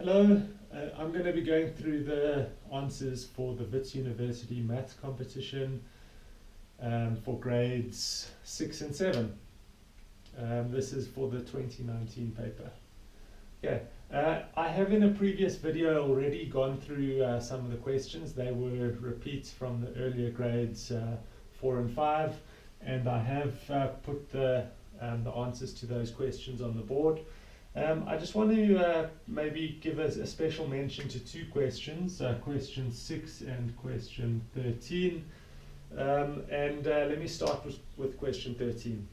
Hello, I'm going to be going through the answers for the Wits University Maths competition for grades 6 and 7. This is for the 2019 paper. Okay, I have in a previous video already gone through some of the questions. They were repeats from the earlier grades 4 and 5, and I have put the answers to those questions on the board. I just want to maybe give us a special mention to two questions, question 6 and question 13. Let me start with question 13.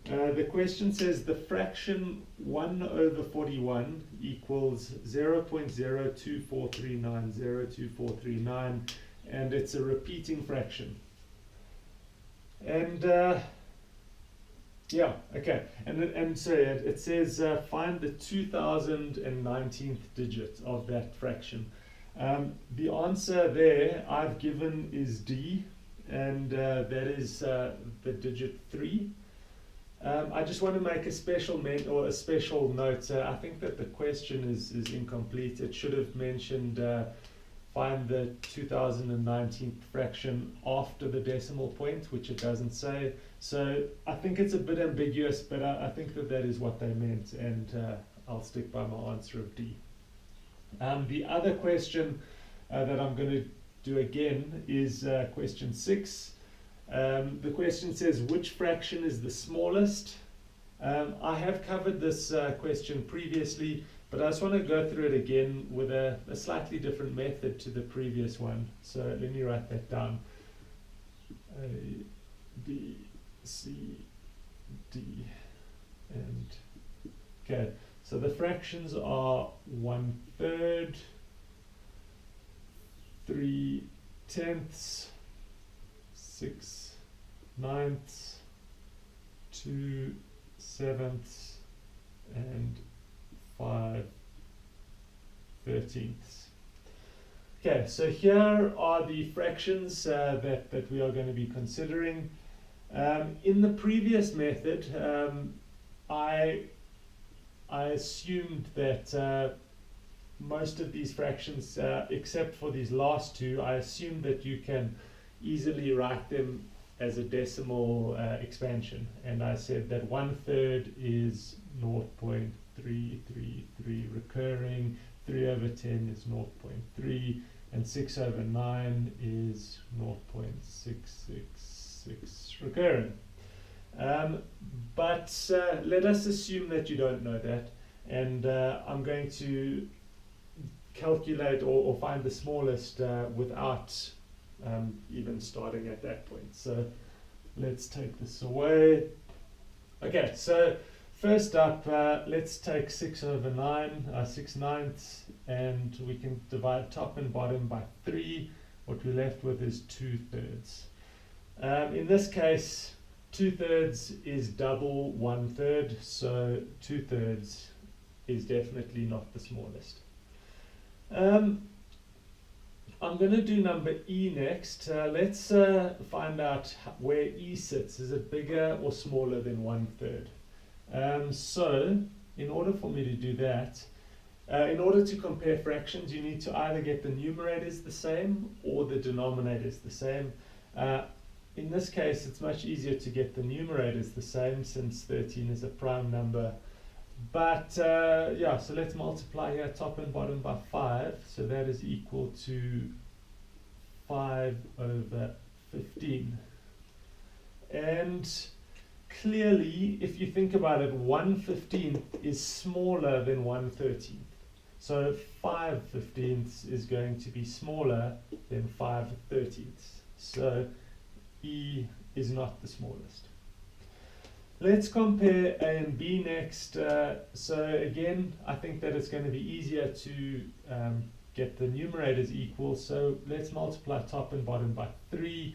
The question says the fraction 1 over 41 equals 0.0243902439, and it's a repeating fraction. And yeah, okay, and so it says find the 2019th digit of that fraction. The answer there I've given is D, and that is the digit 3. I just want to make a special note. I think that the question is incomplete. It should have mentioned find the 2019th fraction after the decimal point, which it doesn't say. So I think it's a bit ambiguous, but I think that is what they meant, and I'll stick by my answer of D. The other question that I'm going to do again is question 6. The question says, which fraction is the smallest? I have covered this question previously, but I just want to go through it again with a slightly different method to the previous one. So let me write that down. A, B, C, D, and okay. So the fractions are 1/3, 3/10, 6/9, 2/7, and 5/13. Okay, so here are the fractions that we are going to be considering. In the previous method, I assumed that most of these fractions, except for these last two, I assumed that you can easily write them as a decimal expansion, and I said that 1/3 is 0.333 recurring, 3/10 is 0.3, and 6/9 is 0.666 recurring. But let us assume that you don't know that, and I'm going to calculate or find the smallest without even starting at that point. So let's take this away. Okay, so first up, let's take 6/9, 6/9, and we can divide top and bottom by 3. What we're left with is 2/3. In this case, 2/3 is double 1/3, so 2/3 is definitely not the smallest. I'm going to do number E next. Let's find out where E sits. Is it bigger or smaller than 1/3? So in order for me to do that, in order to compare fractions, you need to either get the numerators the same or the denominators the same. In this case, it's much easier to get the numerators the same since 13 is a prime number. But yeah, so let's multiply here top and bottom by 5. So that is equal to 5/15. And clearly, if you think about it, 1/15 is smaller than 1/13. So 5/15 is going to be smaller than 5/13. So E is not the smallest. Let's compare A and B next. So again, I think that it's going to be easier to get the numerators equal. So let's multiply top and bottom by 3.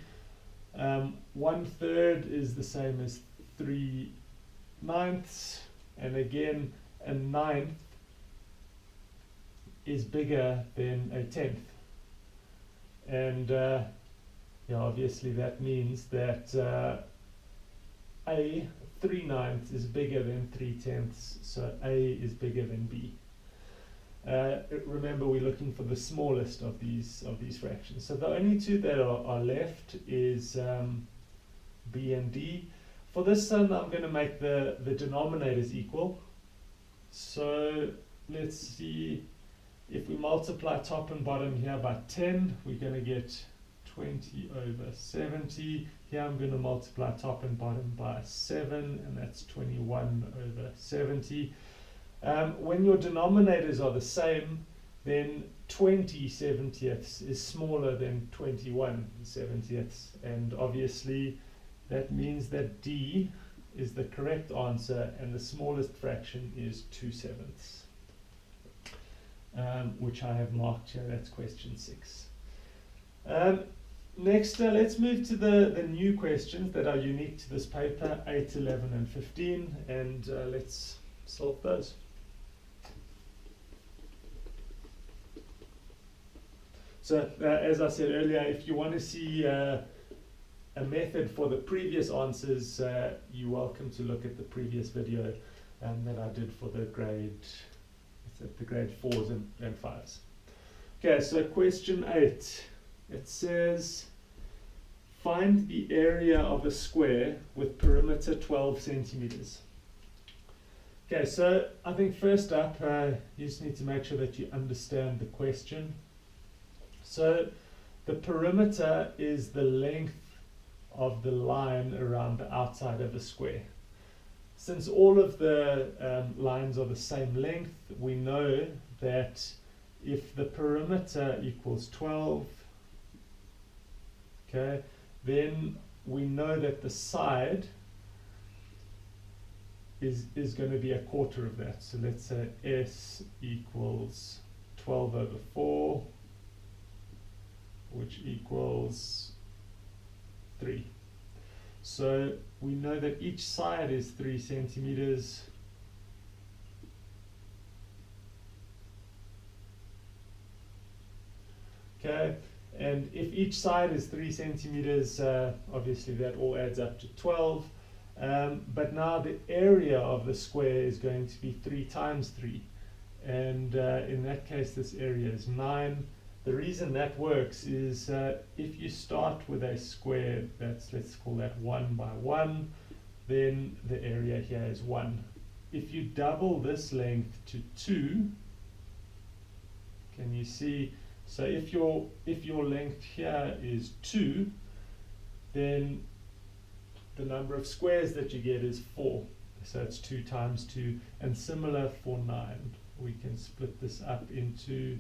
1/3 is the same as 3/9, and again, a 9th is bigger than a 10th. And yeah, obviously that means that A 3/9 is bigger than 3/10, so A is bigger than B. Remember, we're looking for the smallest of these fractions. So the only two that are left is B and D. For this one, I'm going to make the denominators equal. So let's see, if we multiply top and bottom here by 10, we're going to get 20 over 70. Here I'm going to multiply top and bottom by 7, and that's 21 over 70. When your denominators are the same, then 20 70ths is smaller than 21 70ths, and obviously that means that D is the correct answer, and the smallest fraction is 2/7, which I have marked here. That's question 6. Next, let's move to the new questions that are unique to this paper, 8, 11, and 15, and let's solve those. So, as I said earlier, if you want to see a method for the previous answers, you're welcome to look at the previous video that I did for the grade 4s and 5s. Okay, so question 8. It says, find the area of a square with perimeter 12 centimeters. Okay, so I think first up, you just need to make sure that you understand the question. So the perimeter is the length of the line around the outside of a square. Since all of the lines are the same length, we know that if the perimeter equals 12, okay, then we know that the side is going to be a quarter of that. So let's say S equals 12 over 4, which equals 3. So we know that each side is 3 centimeters. Okay, and if each side is 3 centimeters, obviously that all adds up to 12. But now the area of the square is going to be 3 times 3. And in that case, this area is 9. The reason that works is if you start with a square that's, let's call that 1 by 1, then the area here is 1. If you double this length to 2, can you see? So if your length here is 2, then the number of squares that you get is 4. So it's 2 times 2. And similar for 9. We can split this up into,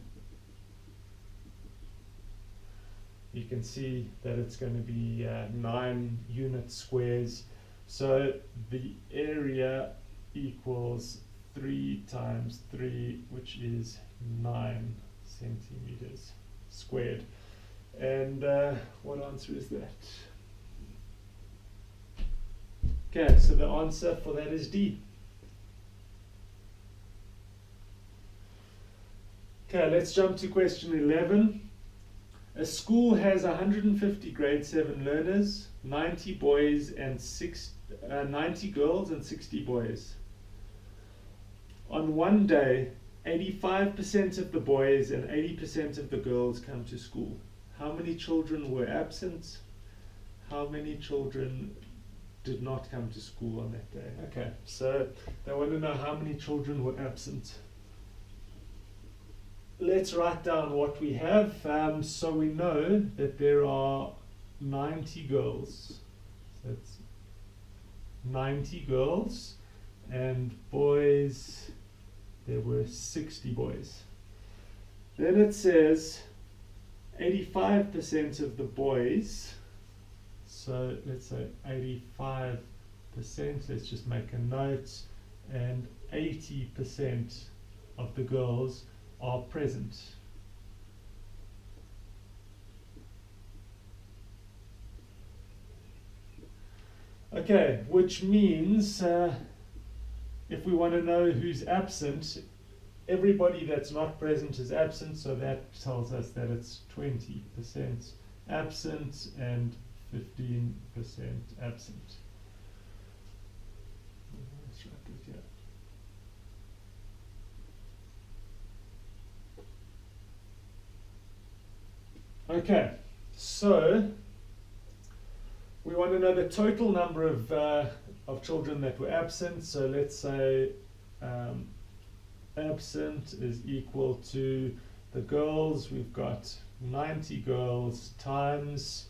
you can see that it's going to be 9 unit squares. So the area equals 3 times 3, which is 9 centimeters squared. And what answer is that? Okay, so the answer for that is D. Okay, let's jump to question 11. A school has 150 grade 7 learners, 90 boys and 90 girls and 60 boys. On one day, 85% of the boys and 80% of the girls come to school. How many children were absent? How many children did not come to school on that day? Okay, so they want to know how many children were absent. Let's write down what we have. So we know that there are 90 girls. So that's 90 girls, and boys, there were 60 boys. Then it says 85% of the boys, so let's say 85%, let's just make a note, and 80% of the girls are present. Okay, which means if we want to know who's absent, everybody that's not present is absent, so that tells us that it's 20% absent and 15% absent. Let's write it here. Okay, so we want to know the total number of children that were absent. So let's say absent is equal to the girls. We've got 90 girls times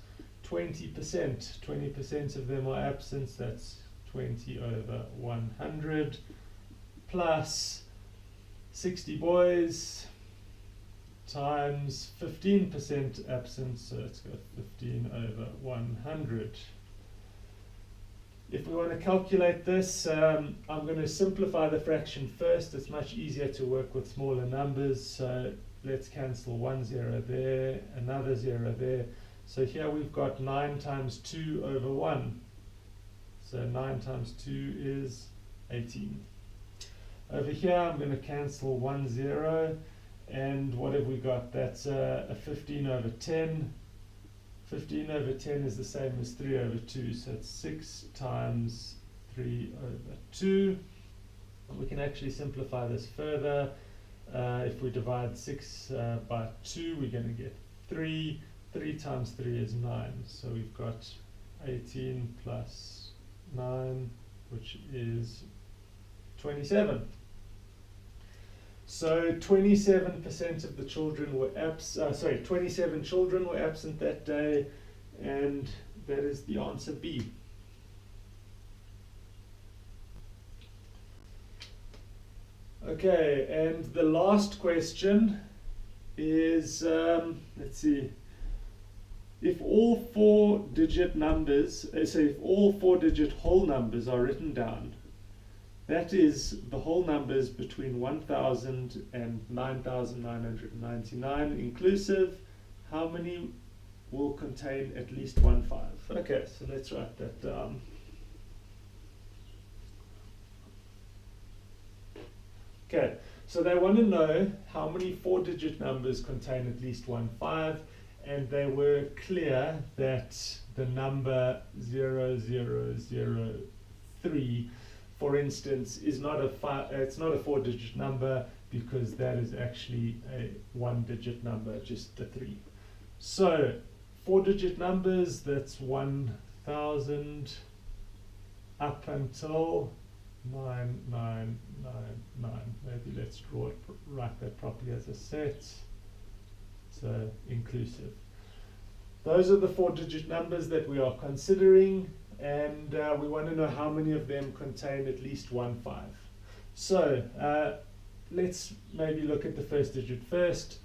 20%. 20% of them are absent. That's 20 over 100 plus 60 boys times 15% absent, so it's got 15 over 100. If we want to calculate this, I'm going to simplify the fraction first. It's much easier to work with smaller numbers, so let's cancel one zero there, another zero there. So here we've got 9 times 2 over 1. So 9 times 2 is 18. Over here I'm going to cancel 1 0. And what have we got? That's a 15 over 10. 15 over 10 is the same as 3 over 2. So it's 6 times 3 over 2. We can actually simplify this further. If we divide 6 by 2, we're going to get 3. 3 times 3 is 9. So we've got 18 plus 9, which is 27. So 27% of the children were 27 children were absent that day, and that is the answer B. Okay, and the last question is, let's see, if all 4-digit numbers, if all 4-digit whole numbers are written down, that is the whole numbers between 1,000 and 9,999 inclusive, how many will contain at least 1 5? Okay, so let's write that down. Okay, so they want to know how many 4-digit numbers contain at least 1 5, and they were clear that the number 0003, for instance, is not it's not a 4-digit number, because that is actually a 1-digit number, just a 3. So 4-digit numbers, that's 1,000 up until 9999. Maybe let's write that properly as a set. So inclusive. Those are the 4-digit numbers that we are considering, and we want to know how many of them contain at least 1 5. So let's maybe look at the first digit first.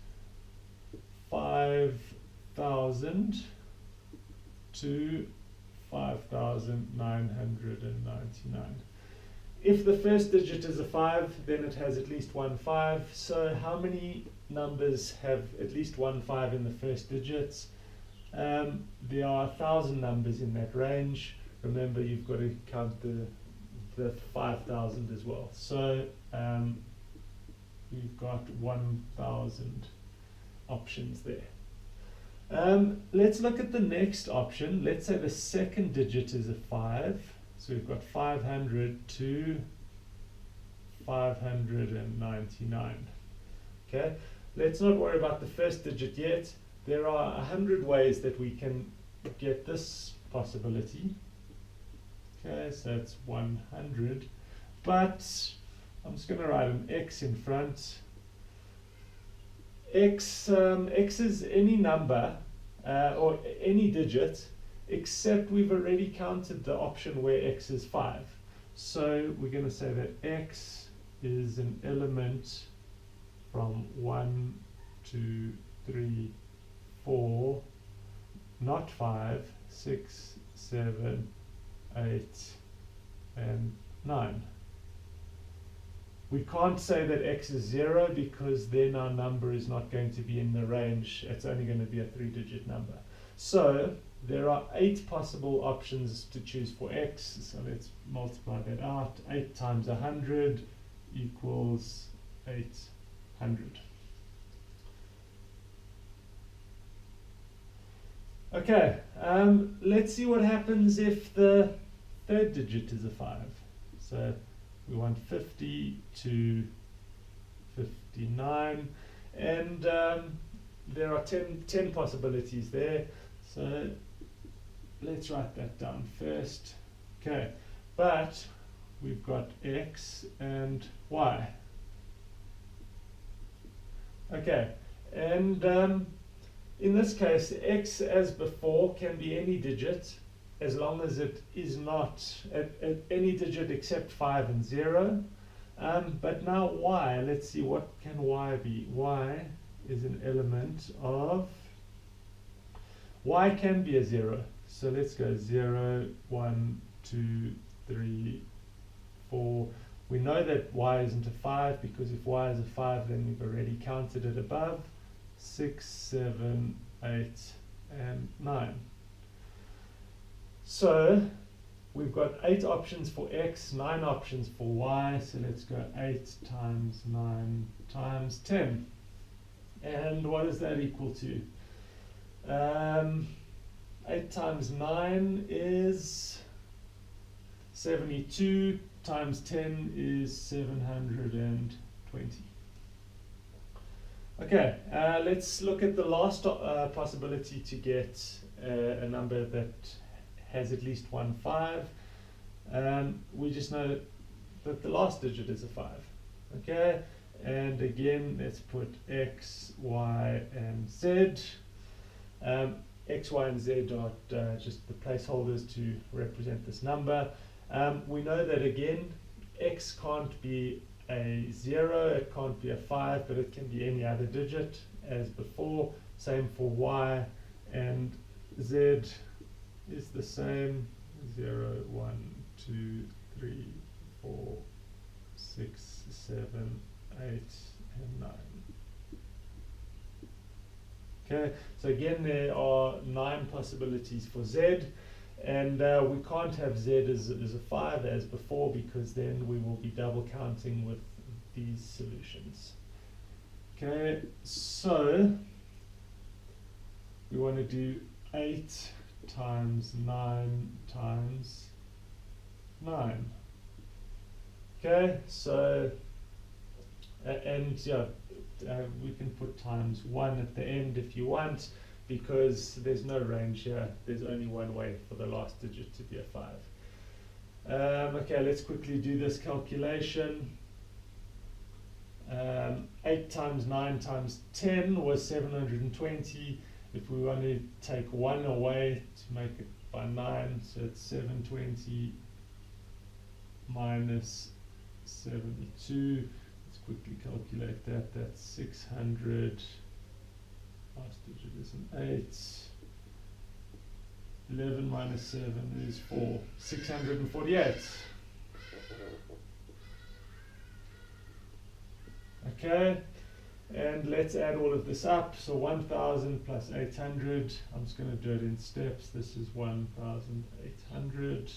5,000 to 5,999. If the first digit is a 5, then it has at least 1 5. So how many numbers have at least 1 5 in the first digits? There are 1,000 numbers in that range. Remember, you've got to count the 5,000 as well. So we've got 1,000 options there. Let's look at the next option. Let's say the second digit is a 5. So we've got 500 to 599. Okay, let's not worry about the first digit yet. There are 100 ways that we can get this possibility. Okay, so it's 100, but I'm just going to write an X in front. X is any number or any digit, except we've already counted the option where X is 5. So we're going to say that X is an element from 1, 2, 3, 4, not 5, 6, 7, 8, and 9. We can't say that X is 0, because then our number is not going to be in the range. It's only going to be a 3-digit number. So there are 8 possible options to choose for X. So let's multiply that out. 8 times 100 equals 800. Okay, let's see what happens if the third digit is a 5. So we want 50 to 59, and there are 10 possibilities there. So let's write that down first. Okay, but we've got x and y. Okay, and in this case, x as before can be any digit as long as it is not at any digit except 5 and 0. But now y, let's see, what can y be? Y is an element of, y can be a 0. So let's go 0, 1, 2, 3, 4. We know that y isn't a 5 because if y is a 5, then we've already counted it above. 6, 7, 8, and 9. So we've got 8 options for x, 9 options for y. So let's go 8 times 9 times 10. And what does that equal to? 8 times 9 is 72, times 10 is 720. Okay, let's look at the last possibility to get a number that has at least one 5. We just know that the last digit is a 5. Okay, and again, let's put x, y, and z. X, y, and z are just the placeholders to represent this number. We know that again, x can't be a 0, it can't be a 5, but it can be any other digit as before. Same for y, and z is the same. 0, 1, 2, 3, 4, 6, 7, 8, and 9. Okay, so again there are 9 possibilities for z, and we can't have z as a 5 as before, because then we will be double counting with these solutions. Okay, so we want to do 8 times 9 times 9. Okay, so and yeah, we can put times 1 at the end if you want, because there's no range here. There's only one way for the last digit to be a 5. Okay, let's quickly do this calculation. 8 times 9 times 10 was 720. If we want to take 1 away to make it by 9, so it's 720 minus 72. Let's quickly calculate that. That's 600. Last digit is an 8. 11 minus 7 is 4. 648. Okay, and let's add all of this up. So 1000 plus 800. I'm just going to do it in steps. This is 1800.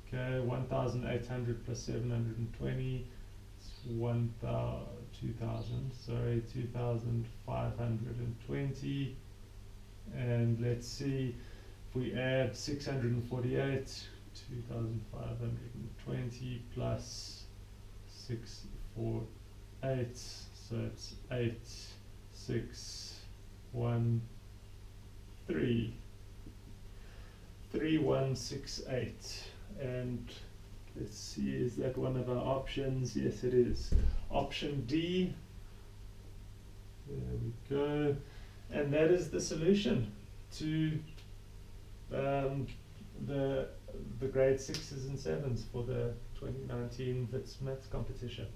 Okay, 1800 plus 720. It's 2000. Sorry, 2520. And let's see, if we add 648, 2520 plus 648, so it's 8613, 3168. And let's see, is that one of our options? Yes, it is. Option D. There we go. And that is the solution to the grade 6s and 7s for the 2019 Wits maths competition.